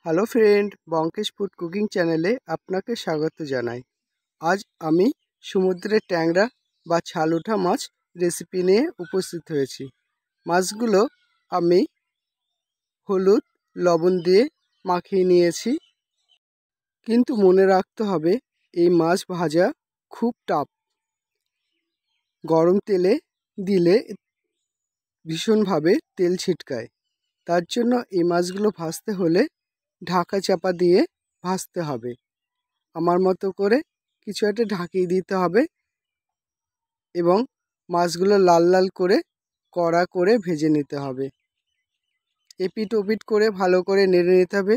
Hello friend, Byomkesh food cooking চ্যানেলে আপনাকে স্বাগত জানাই। আজ আমি সমুদ্রের ট্যাংরা বা ছাল ওঠা মাছ রেসিপি নিয়ে উপস্থিত হয়েছি। মাছগুলো আমি হলুদ লবণ দিয়ে মাখিয়ে নিয়েছি, কিন্তু মনে রাখতে হবে এই মাছ ভাজা খুব টাফ। গরম তেলে দিলে ভীষণভাবে তেল ছিটকায়। তার জন্য এই মাছগুলো ভাজতে হলে ঢাকা চাপা দিয়ে ভাজতে হবে। আমার মতো করে কিছু একটা ঢাকিয়ে দিতে হবে এবং মাছগুলো লাল লাল করে কড়া করে ভেজে নিতে হবে। এপিট ওপিট করে ভালো করে নেড়ে নিতে হবে।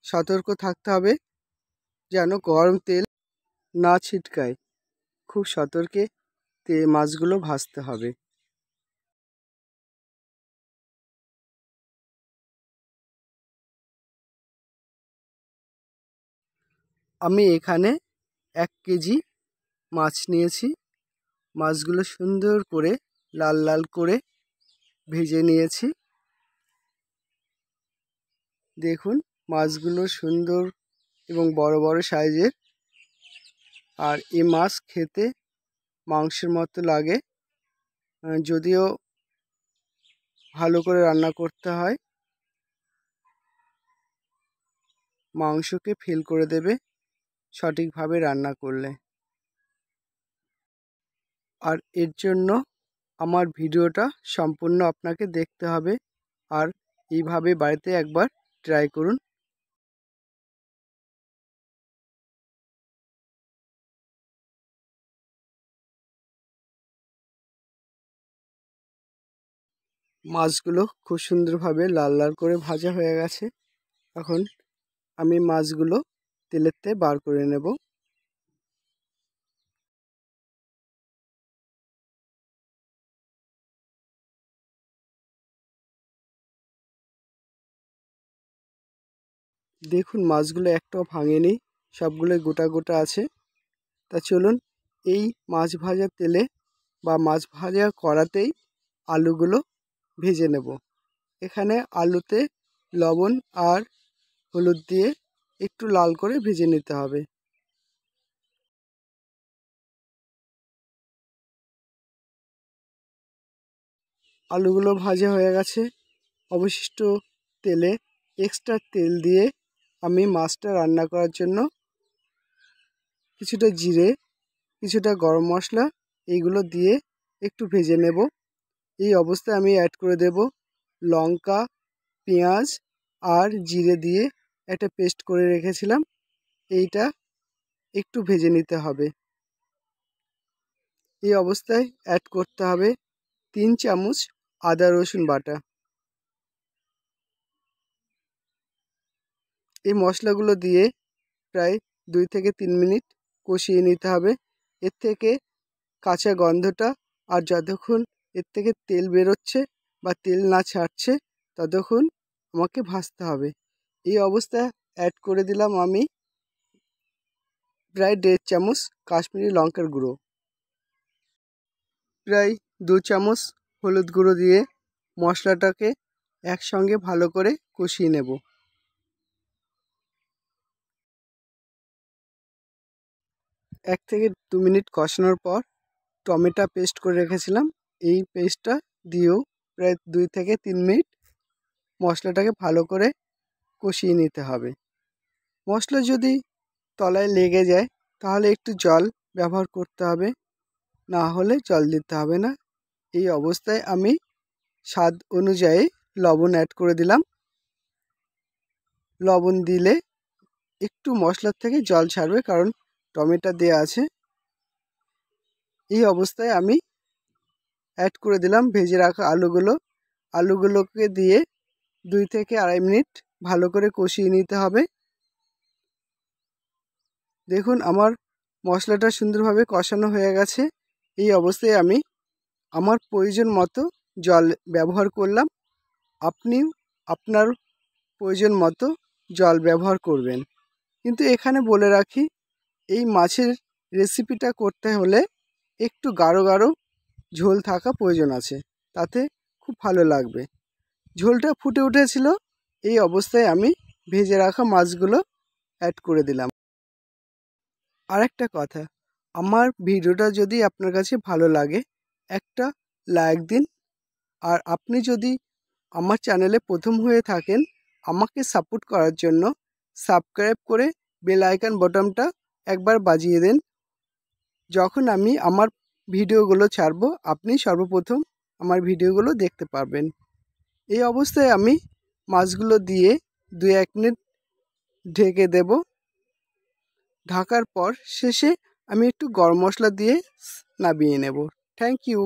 সতর্ক থাকতে হবে যেন গরম তেল না ছিটকায়। খুব সতর্কে মাছগুলো ভাজতে হবে। আমি এখানে 1 কেজি মাছ নিয়েছি। মাছগুলো সুন্দর করে লাল লাল করে ভেজে নিয়েছি। দেখুন মাছগুলো সুন্দর এবং বড় বড় সাইজের। আর এই মাছ খেতে মাংসের মতো লাগে, যদিও ভালো করে রান্না করতে হয়। মাংসকে ফিল করে দেবে সঠিকভাবে রান্না করলে। আর এর জন্য আমার ভিডিওটা সম্পূর্ণ আপনাকে দেখতে হবে। আর এইভাবে বাড়িতে একবার ট্রাই করুন। মাছগুলো খুব সুন্দরভাবে লাল লাল করে ভাজা হয়ে গেছে। এখন আমি মাছগুলো তেলেতে বার করে নেব। দেখুন মাছগুলো একটাও ভাঙেনি, সবগুলোই গোটা গোটা আছে। তা চলুন এই মাছ ভাজা তেলে বা মাছ ভাজা কড়াতেই আলুগুলো ভেজে নেব। এখানে আলুতে লবণ আর হলুদ দিয়ে একটু লাল করে ভেজে নিতে হবে। আলুগুলো ভাজা হয়ে গেছে। অবশিষ্ট তেলে এক্সট্রা তেল দিয়ে আমি মাছটা রান্না করার জন্য কিছুটা জিরে, কিছুটা গরম মশলা এইগুলো দিয়ে একটু ভেজে নেব। এই অবস্থায় আমি অ্যাড করে দেব লঙ্কা, পেঁয়াজ আর জিরে দিয়ে একটা পেস্ট করে রেখেছিলাম। এইটা একটু ভেজে নিতে হবে। এই অবস্থায় অ্যাড করতে হবে 3 চামচ আদা রসুন বাটা। এই মশলাগুলো দিয়ে প্রায় 2 থেকে 3 মিনিট কষিয়ে নিতে হবে। এর থেকে কাঁচা গন্ধটা আর যতক্ষণ এর থেকে তেল বেরোচ্ছে বা তেল না ছাড়ছে ততক্ষণ আমাকে ভাজতে হবে। এই অবস্থায় অ্যাড করে দিলাম আমি প্রায় 1.5 চামচ কাশ্মীরি লঙ্কার গুঁড়ো, প্রায় 2 চামচ হলুদ গুঁড়ো দিয়ে মশলাটাকে একসঙ্গে ভালো করে কষিয়ে নেব। 1 থেকে 2 মিনিট কষানোর পর টমেটো পেস্ট করে রেখেছিলাম, এই পেস্টটা দিয়েও প্রায় 2 থেকে 3 মিনিট মশলাটাকে ভালো করে কষিয়ে নিতে হবে। মশলা যদি তলায় লেগে যায় তাহলে একটু জল ব্যবহার করতে হবে, না হলে জল দিতে হবে না। এই অবস্থায় আমি স্বাদ অনুযায়ী লবণ অ্যাড করে দিলাম। লবণ দিলে একটু মশলার থেকে জল ছাড়বে, কারণ টমেটো দেওয়া আছে। এই অবস্থায় আমি অ্যাড করে দিলাম ভেজে রাখা আলুগুলোকে দিয়ে 2 থেকে 2.5 মিনিট ভালো করে কষিয়ে নিতে হবে। দেখুন আমার মশলাটা সুন্দরভাবে কষানো হয়ে গেছে। এই অবস্থায় আমি আমার প্রয়োজন মতো জল ব্যবহার করলাম। আপনি আপনার প্রয়োজন মতো জল ব্যবহার করবেন। কিন্তু এখানে বলে রাখি, এই মাছের রেসিপিটা করতে হলে একটু গাঢ় গাঢ় ঝোল থাকা প্রয়োজন আছে, তাতে খুব ভালো লাগবে। ঝোলটা ফুটে উঠেছিল। এই অবস্থায় আমি ভেজে রাখা মাছগুলো অ্যাড করে দিলাম। আরেকটা কথা, আমার ভিডিওটা যদি আপনার কাছে ভালো লাগে একটা লাইক দিন। আর আপনি যদি আমার চ্যানেলে প্রথম হয়ে থাকেন, আমাকে সাপোর্ট করার জন্য সাবস্ক্রাইব করে বেল আইকন বাটনটা একবার বাজিয়ে দেন। যখন আমি আমার ভিডিওগুলো ছাড়ব আপনি সর্বপ্রথম আমার ভিডিওগুলো দেখতে পারবেন। এই অবস্থায় আমি মাছগুলো দিয়ে 2-1 মিনিট ঢেকে দেব। ঢাকার পর শেষে আমি একটু গরম মশলা দিয়ে নামিয়ে নেব। Thank you.